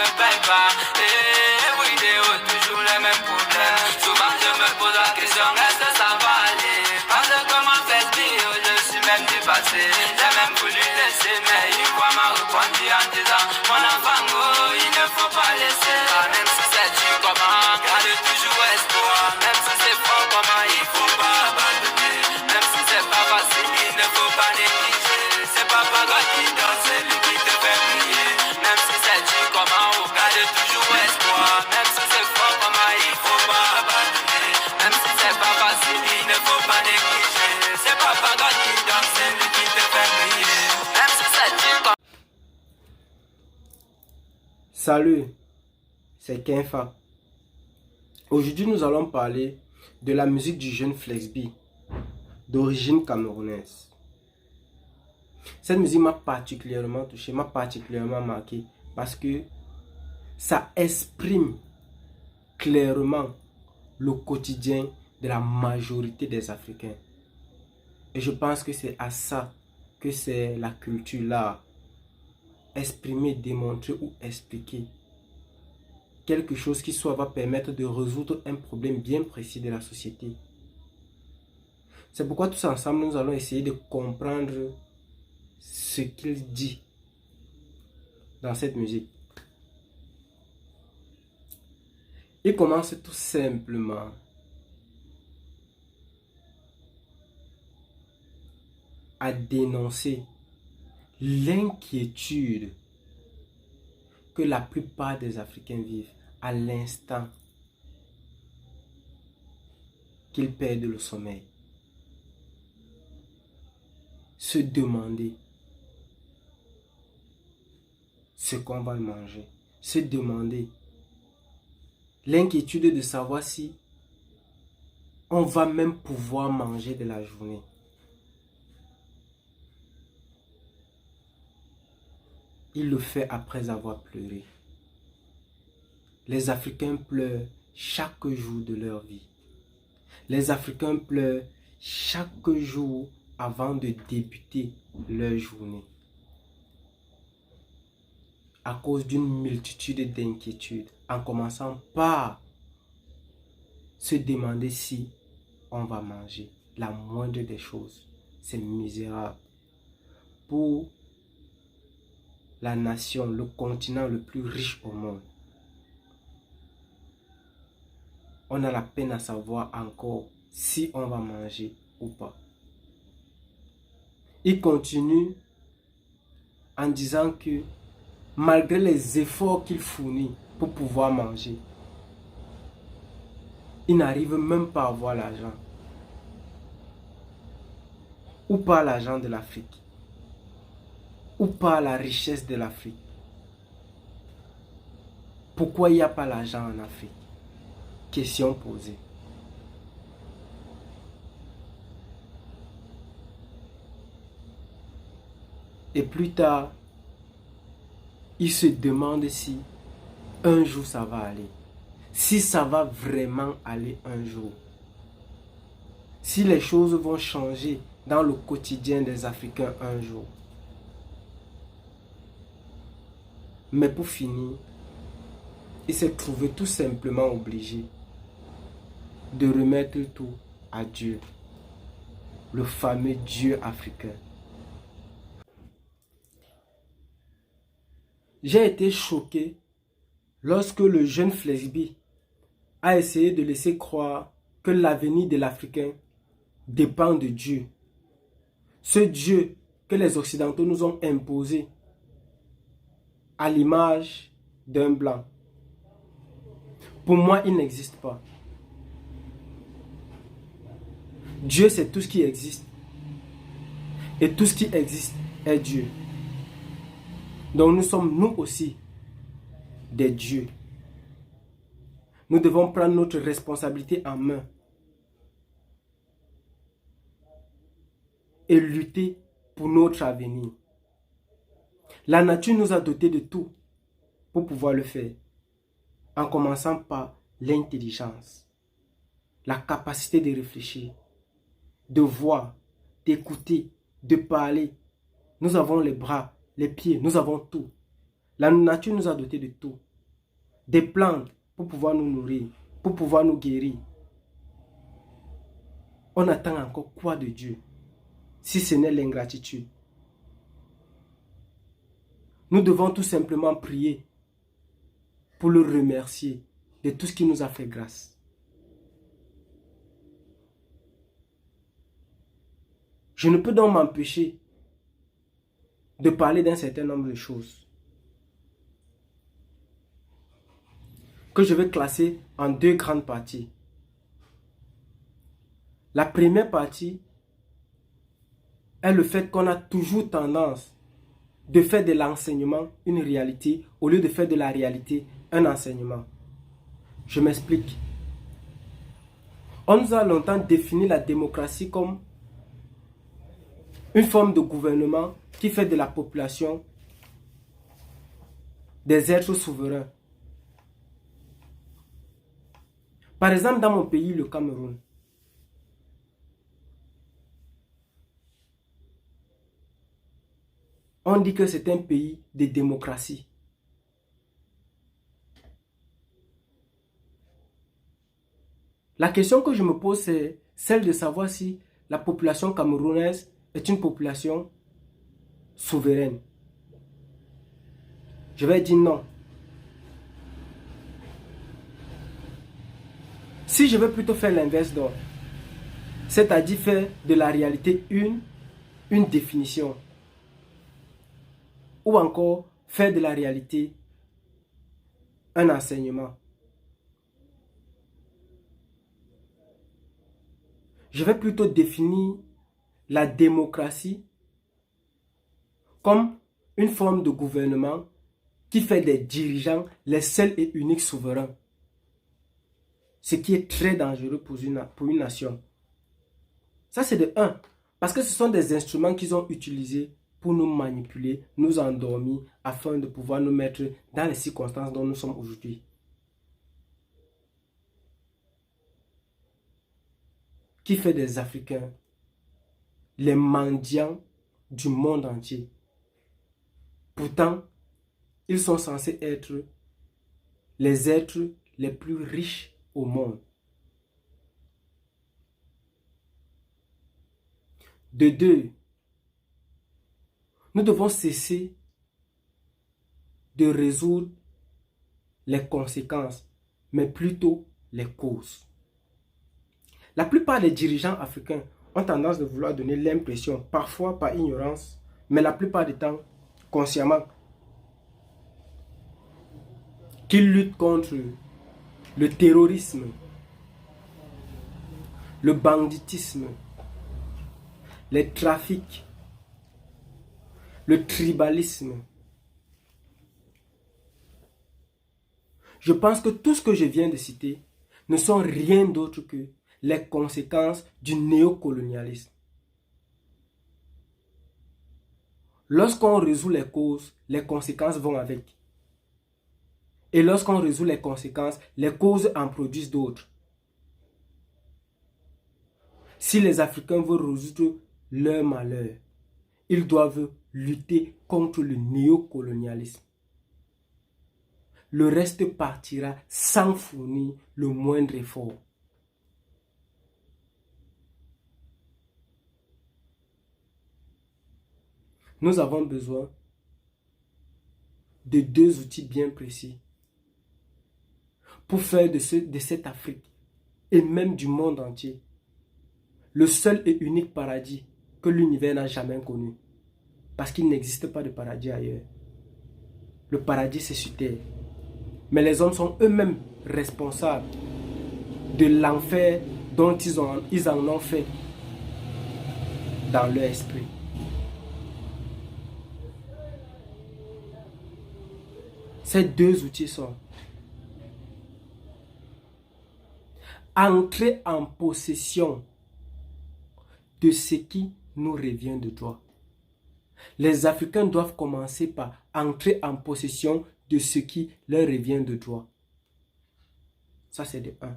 ne paye pas. Et oui, toujours les mêmes problèmes. Souvent je me pose la question, est-ce que ça va aller? Parce que comment faire dire, je suis même dépassé. J'ai même voulu laisser, mais une fois m'a répondu en disant, mon enfant, oh, il ne faut pas laisser. Même si c'est dur comment, garde toujours espoir. Même si c'est fort comment, il faut pas abandonner. Même si c'est pas facile, il ne faut pas négliger. C'est pas God qui donne, c'est lui qui te fait briller. Même si c'est dur comment, oh, garde toujours espoir. Même si c'est fort comment, il faut pas abandonner. Même si c'est pas facile, il ne faut pas négliger. C'est pas God qui donne, c'est lui qui te fait briller. Même si c'est dur comment. Salut, c'est Kenfa. Aujourd'hui, nous allons parler de la musique du jeune Flexby, d'origine camerounaise. Cette musique m'a particulièrement touché, m'a particulièrement marqué parce que ça exprime clairement le quotidien de la majorité des Africains. Et je pense que c'est à ça que c'est la culture, l'art. Exprimer, démontrer ou expliquer quelque chose qui soit va permettre de résoudre un problème bien précis de la société. C'est pourquoi tous ensemble, nous allons essayer de comprendre ce qu'il dit dans cette musique. Il commence tout simplement à dénoncer l'inquiétude que la plupart des Africains vivent à l'instant qu'ils perdent le sommeil. Se demander ce qu'on va manger. Se demander l'inquiétude de savoir si on va même pouvoir manger de la journée. Il le fait après avoir pleuré. Les Africains pleurent chaque jour de leur vie. Les Africains pleurent chaque jour avant de débuter leur journée. À cause d'une multitude d'inquiétudes, en commençant par se demander si on va manger. La moindre des choses, c'est misérable. Pour la nation, le continent le plus riche au monde, on a la peine à savoir encore si on va manger ou pas. Il continue en disant que malgré les efforts qu'il fournit pour pouvoir manger, il n'arrive même pas à avoir l'argent. Ou pas l'argent de l'Afrique. Ou pas la richesse de l'Afrique. Pourquoi il n'y a pas l'argent en Afrique? Question posée. Et plus tard, il se demande si un jour ça va aller. Si ça va vraiment aller un jour. Si les choses vont changer dans le quotidien des Africains un jour. Mais pour finir, il s'est trouvé tout simplement obligé de remettre tout à Dieu, le fameux Dieu africain. J'ai été choqué lorsque le jeune Flexby a essayé de laisser croire que l'avenir de l'Africain dépend de Dieu. Ce Dieu que les Occidentaux nous ont imposé à l'image d'un blanc. Pour moi, il n'existe pas. Dieu, c'est tout ce qui existe. Et tout ce qui existe est Dieu. Donc nous sommes nous aussi des dieux. Nous devons prendre notre responsabilité en main et lutter pour notre avenir. La nature nous a dotés de tout pour pouvoir le faire. En commençant par l'intelligence, la capacité de réfléchir, de voir, d'écouter, de parler. Nous avons les bras, les pieds, nous avons tout. La nature nous a dotés de tout. des plantes pour pouvoir nous nourrir, pour pouvoir nous guérir. On attend encore quoi de Dieu, si ce n'est l'ingratitude? Nous devons tout simplement prier pour le remercier de tout ce qui nous a fait grâce. Je ne peux donc m'empêcher de parler d'un certain nombre de choses que je vais classer en deux grandes parties. La première partie est le fait qu'on a toujours tendance de faire de l'enseignement une réalité au lieu de faire de la réalité un enseignement. Je m'explique. On nous a longtemps défini la démocratie comme une forme de gouvernement qui fait de la population des êtres souverains. Par exemple, dans mon pays, le Cameroun, on dit que c'est un pays de démocratie. La question que je me pose, c'est celle de savoir si la population camerounaise est une population souveraine. Je vais dire non. Si je veux plutôt faire l'inverse donc, c'est-à-dire faire de la réalité une définition, ou encore faire de la réalité un enseignement. Je vais plutôt définir la démocratie comme une forme de gouvernement qui fait des dirigeants les seuls et uniques souverains. Ce qui est très dangereux pour une nation. Ça c'est de un. Parce que ce sont des instruments qu'ils ont utilisés pour nous manipuler, nous endormir, afin de pouvoir nous mettre dans les circonstances dont nous sommes aujourd'hui. Qui fait des Africains les mendiants du monde entier. Pourtant, ils sont censés être les êtres les plus riches au monde. De deux, nous devons cesser de résoudre les conséquences, mais plutôt les causes. La plupart des dirigeants africains ont tendance de vouloir donner l'impression, parfois par ignorance, mais la plupart du temps consciemment, qu'ils luttent contre le terrorisme, le banditisme, les trafics, le tribalisme. Je pense que tout ce que je viens de citer ne sont rien d'autre que les conséquences du néocolonialisme. Lorsqu'on résout les causes, les conséquences vont avec. Et lorsqu'on résout les conséquences, les causes en produisent d'autres. Si les Africains veulent résoudre leur malheur, ils doivent lutter contre le néocolonialisme. Le reste partira sans fournir le moindre effort. Nous avons besoin de deux outils bien précis pour faire de cette Afrique et même du monde entier le seul et unique paradis que l'univers n'a jamais connu. Parce qu'il n'existe pas de paradis ailleurs. Le paradis, c'est sur terre. Mais les hommes sont eux-mêmes responsables de l'enfer dont ils en ont fait dans leur esprit. Ces deux outils sont entrer en possession de ce qui nous revient de droit. Les Africains doivent commencer par entrer en possession de ce qui leur revient de droit. Ça, c'est de un.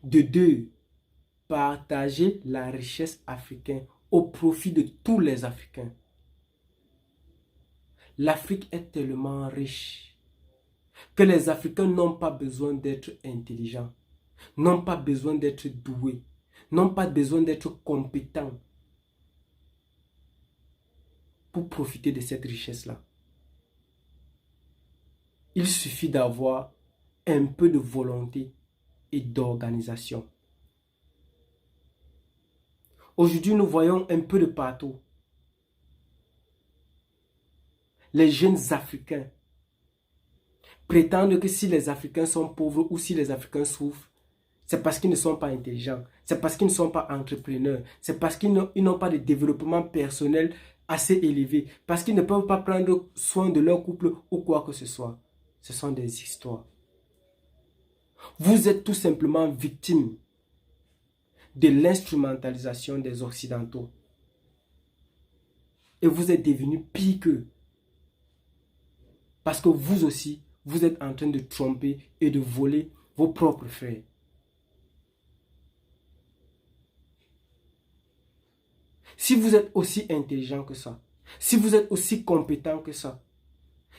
De deux, partager la richesse africaine au profit de tous les Africains. L'Afrique est tellement riche. que les Africains n'ont pas besoin d'être intelligents, n'ont pas besoin d'être doués, n'ont pas besoin d'être compétents pour profiter de cette richesse-là. Il suffit d'avoir un peu de volonté et d'organisation. Aujourd'hui, nous voyons un peu de partout les jeunes Africains prétendent que si les Africains sont pauvres ou si les Africains souffrent, c'est parce qu'ils ne sont pas intelligents, c'est parce qu'ils ne sont pas entrepreneurs, c'est parce qu'ils n'ont pas de développement personnel assez élevé, parce qu'ils ne peuvent pas prendre soin de leur couple ou quoi que ce soit. Ce sont des histoires. Vous êtes tout simplement victime de l'instrumentalisation des Occidentaux. Et vous êtes devenus pire qu'eux. Parce que vous aussi, vous êtes en train de tromper et de voler vos propres frères. Si vous êtes aussi intelligent que ça, si vous êtes aussi compétent que ça,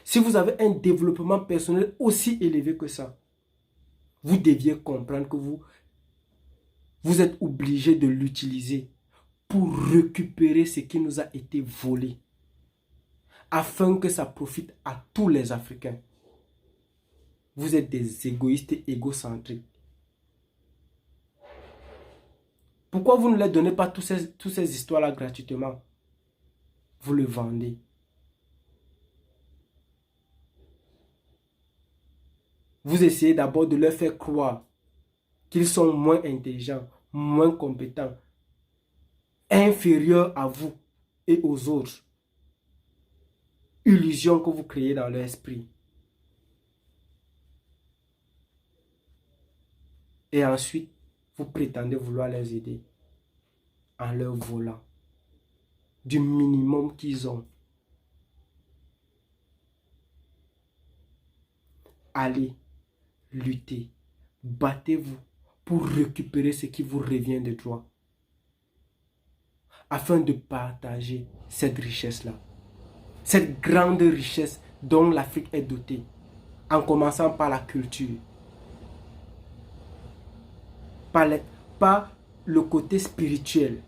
si vous avez un développement personnel aussi élevé que ça, vous deviez comprendre que vous êtes obligé de l'utiliser pour récupérer ce qui nous a été volé, afin que ça profite à tous les Africains. Vous êtes des égoïstes et égocentriques. Pourquoi vous ne leur donnez pas toutes ces histoires-là gratuitement? Vous le vendez. Vous essayez d'abord de leur faire croire qu'ils sont moins intelligents, moins compétents, inférieurs à vous et aux autres. Illusion que vous créez dans leur esprit. Et ensuite, vous prétendez vouloir les aider en leur volant du minimum qu'ils ont. Allez, luttez, battez-vous pour récupérer ce qui vous revient de droit, afin de partager cette richesse-là, cette grande richesse dont l'Afrique est dotée, en commençant par la culture, par le côté spirituel,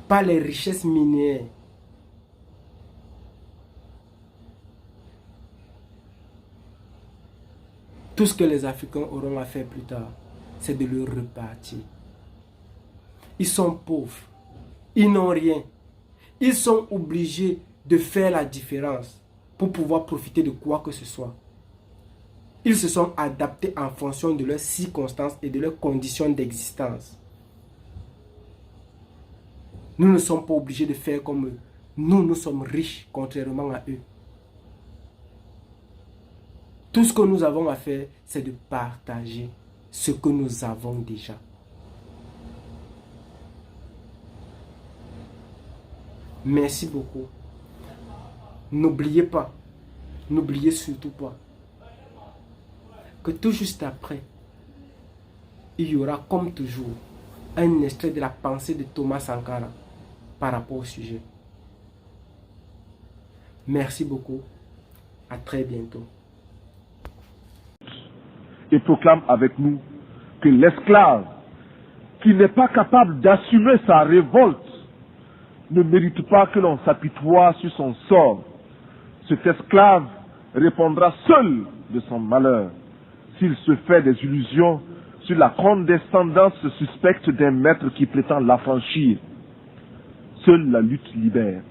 par les richesses minières. Tout ce que les Africains auront à faire plus tard, c'est de le repartir. Ils sont pauvres, ils n'ont rien. Ils sont obligés de faire la différence pour pouvoir profiter de quoi que ce soit. Ils se sont adaptés en fonction de leurs circonstances et de leurs conditions d'existence. Nous ne sommes pas obligés de faire comme eux. Nous sommes riches, contrairement à eux. Tout ce que nous avons à faire, c'est de partager ce que nous avons déjà. Merci beaucoup. N'oubliez pas, n'oubliez surtout pas que tout juste après, il y aura comme toujours un extrait de la pensée de Thomas Sankara par rapport au sujet. Merci beaucoup. À très bientôt. Et proclame avec nous que l'esclave qui n'est pas capable d'assumer sa révolte ne mérite pas que l'on s'apitoie sur son sort. Cet esclave répondra seul de son malheur s'il se fait des illusions sur la condescendance suspecte d'un maître qui prétend l'affranchir. Seule la lutte libère.